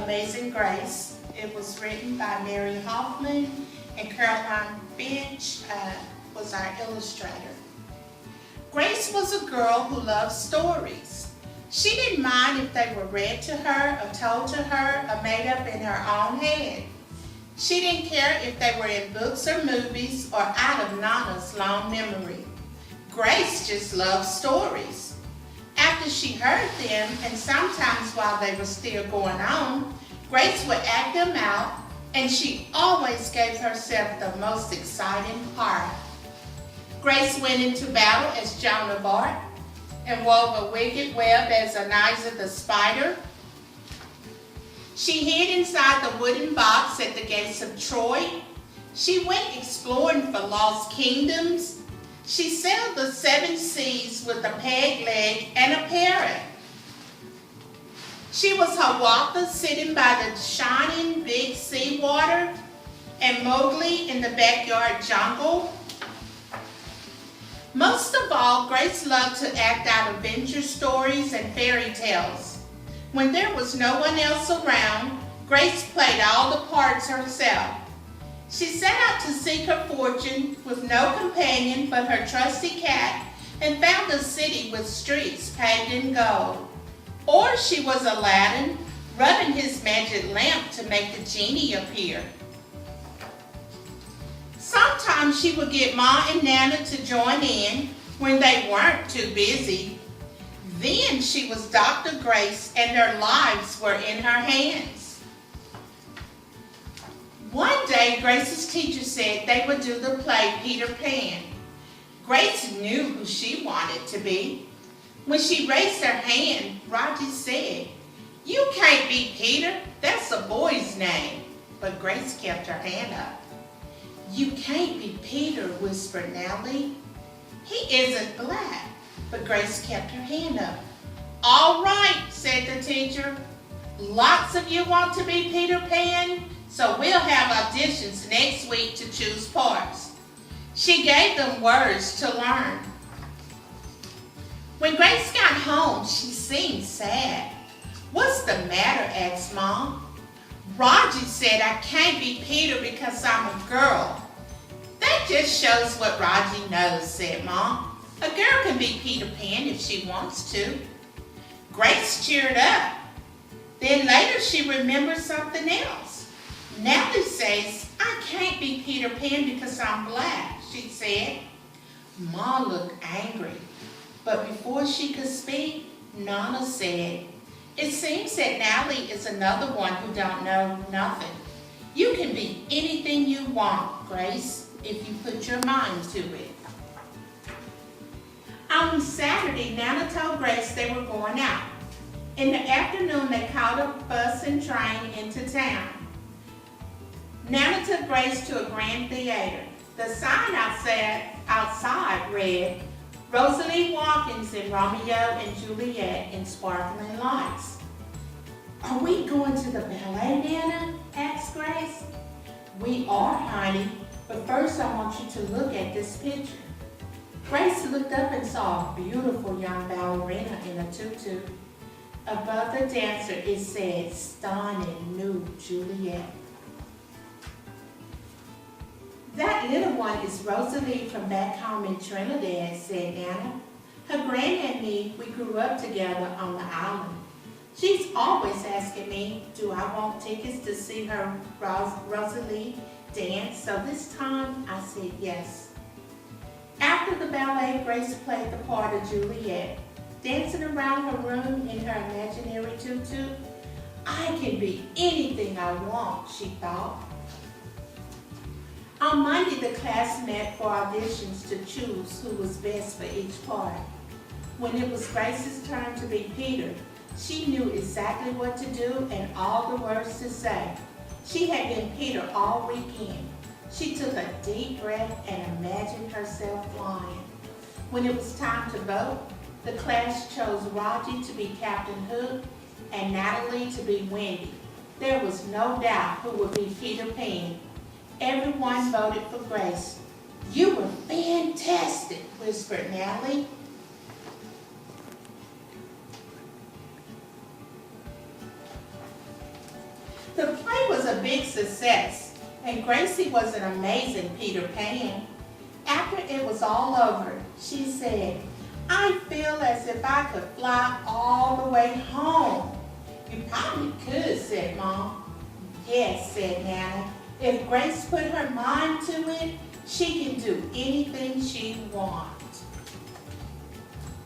Amazing Grace. It was written by Mary Hoffman, and Caroline Finch was our illustrator. Grace was a girl who loved stories. She didn't mind if they were read to her or told to her or made up in her own head. She didn't care if they were in books or movies or out of Nana's long memory. Grace just loved stories. After she heard them, and sometimes while they were still going on, Grace would act them out, and she always gave herself the most exciting part. Grace went into battle as Joan of Arc and wove a wicked web as Aniza the spider. She hid inside the wooden box at the gates of Troy. She went exploring for lost kingdoms. She sailed the 7 seas with a peg leg and a parrot. She was Hiawatha sitting by the shining big seawater, and Mowgli in the backyard jungle. Most of all, Grace loved to act out adventure stories and fairy tales. When there was no one else around, Grace played all the parts herself. She set out to seek her fortune with no companion but her trusty cat, and found a city with streets paved in gold. Or she was Aladdin, rubbing his magic lamp to make the genie appear. Sometimes she would get Ma and Nana to join in when they weren't too busy. Then she was Dr. Grace, and their lives were in her hands. One day, Grace's teacher said they would do the play Peter Pan. Grace knew who she wanted to be. When she raised her hand, Raji said, "You can't be Peter, that's a boy's name." But Grace kept her hand up. "You can't be Peter," whispered Nellie. "He isn't black." But Grace kept her hand up. "All right," said the teacher. "Lots of you want to be Peter Pan, so we'll have auditions next week to choose parts." She gave them words to learn. When Grace got home, she seemed sad. "What's the matter?" asked Mom. "Raji said I can't be Peter because I'm a girl." "That just shows what Raji knows," said Mom. "A girl can be Peter Pan if she wants to." Grace cheered up. Then later she remembered something else. "Nellie says I can't be Peter Pan because I'm black," she said. Ma looked angry, but before she could speak, Nana said, "It seems that Nellie is another one who don't know nothing. You can be anything you want, Grace, if you put your mind to it." On Saturday, Nana told Grace they were going out. In the afternoon, they caught a bus and train into town. Nana took Grace to a grand theater. The sign outside read, "Rosalie Watkins in Romeo and Juliet in sparkling lights." "Are we going to the ballet, Nana?" asked Grace. "We are, honey, but first I want you to look at this picture." Grace looked up and saw a beautiful young ballerina in a tutu. Above the dancer it said, "Stunning new Juliet." "That little one is Rosalie from back home in Trinidad," said Nana. "Her granny and me, we grew up together on the island. She's always asking me, do I want tickets to see her Rosalie dance, so this time I said yes." After the ballet, Grace played the part of Juliet, dancing around her room in her imaginary tutu. "I can be anything I want," she thought. On Monday, the class met for auditions to choose who was best for each part. When it was Grace's turn to be Peter, she knew exactly what to do and all the words to say. She had been Peter all weekend. She took a deep breath and imagined herself flying. When it was time to vote, the class chose Raji to be Captain Hook and Natalie to be Wendy. There was no doubt who would be Peter Pan. Everyone voted for Grace. "You were fantastic," whispered Natalie. The play was a big success, and Gracie was an amazing Peter Pan. After it was all over, she said, "I feel as if I could fly all the way home." "You probably could," said Mom. "Yes," said Nana. "If Grace put her mind to it, she can do anything she wants."